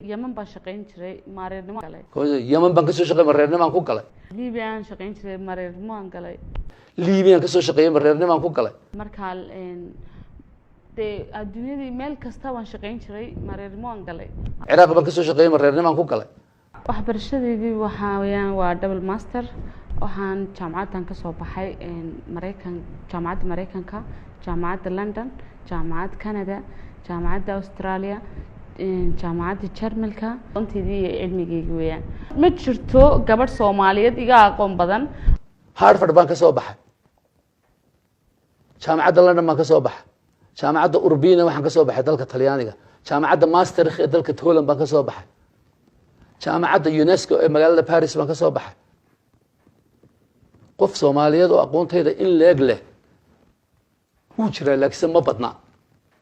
Yemen baan shaqayn jiray mareernimo galay. Yemen baan ka soo shaqeeyay mareernimo ku galay. Liibiya aan shaqayn jiray mareernimo aan galay. Liibiya ka soo shaqeeyay mareernimo ku galay. Marka adduunyada meel kasta waan shaqayn jiray mareernimo aan galay. Ciraaq baan ka soo shaqeeyay mareernimo ku galay. Waxbarashadeedii waxa weeyaan waa double master waxaan jaamacadan ka soo baxay jaamacadda Mareykanka, jaamacadda London, jaamacadda Canada, jaamacadda Australia, jaamacadda Jarmalka intidii cilmigeyga weeyaan ma jirto gabadh Soomaaliyeed iga aqoon badan. Harvard baan ka soo baxay, jaamacadda London baan ka soo baxay, jaamacadda Urbina waxaan ka soo baxay dalka Talyaaniga, jaamacadda Maastricht ee dalka Holland baan ka soo baxay, jaamacadda UNESCO ee magaalada Paris baan ka soo baxay. qof Soomaaliyeed oo aqoontayda in leeg leh wuu jiraa laakiin ma badna.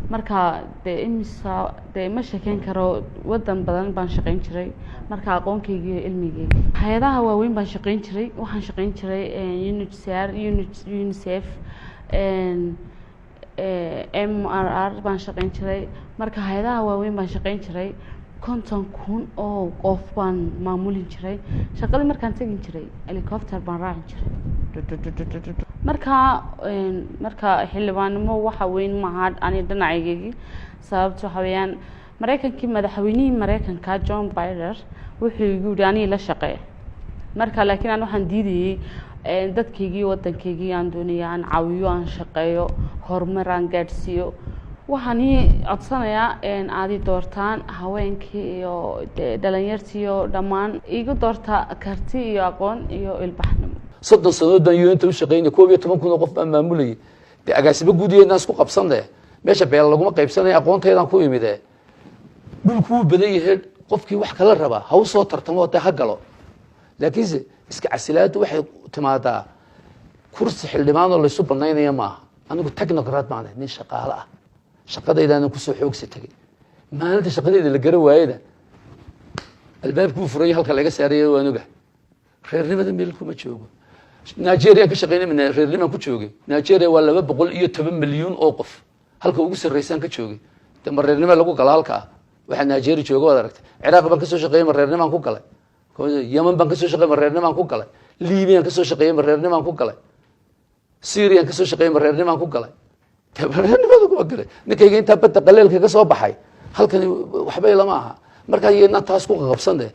marka ma shaqayn karo wadan badan baan shaqayn jiray marka aqoonkayga iyo cilmigeyga hay'adaha waaweyn baan shaqayn jiray waxaan shaqayn jiray UNICEF MRR baan shaqayn jiray marka hay'adaha waaweyn baan shaqayn jiray 50,000 oo qof baan maamulin jiray shaqadii markaan tagin jiray helicopter baan raacin jiray marka xillibaanimo waxa weyn ma aha ani dhinacaygeygii sababtoo waxa weeyaan Mareykankii madaxweynihii Mareykanka John Biden wuxuu igu yiri ani la shaqeey marka laakiin aan waxaan diidayay dadkaygii wadankaygii aan doonayay aan caawiyo aan shaqeeyo horumar aan gaadhsiiyo waxaan codsanayaa aadi doortaan haweenkii iyo dhalinyartii iyo dhammaan igu doorta karti iyo aqoon iyo ilbaxnimo 30 sano baan UNta u shaqeynay 12 qof baan maamulayay agaasiba gudiyeedna isku qabsanay meesha beel laguma qaybsanay aqoonteedan ku imidee dhulku badan yahay qofkii wax kala raba ha u soo tartamo ta hagalo laakiin iska casilaad waxay timaadaa kursi xildhibaan oo la isu banaynaya ma anigu technocrat baan nin shaqaale ah shaqadaydan ku soo xoogsi tagay maalinta shaqadayda la garan waayada albaabku furay halka laga saarayo waan ogahay reernimada meel kuma joogo Nigeria ka shaqeynay reernimada ku joogay Nigeria waa 210 milyan oo qof halka ugu sarreeysan ka joogay reernimada lagu galaa halka waxa Nigeria joogo wada aragtay Ciraaq baan ka soo shaqeeyay reernimada ku galay Yemen baan ka soo shaqeeyay reernimada ku galay Liibiya ka soo shaqeeyay reernimada ku galay Syria ka soo shaqeeyay reernimada ku galay reernimada ku galay ninkayga inta badda qaleelka ka soo baxay halkan waxba lama aha marka ayna taas ku qabsanay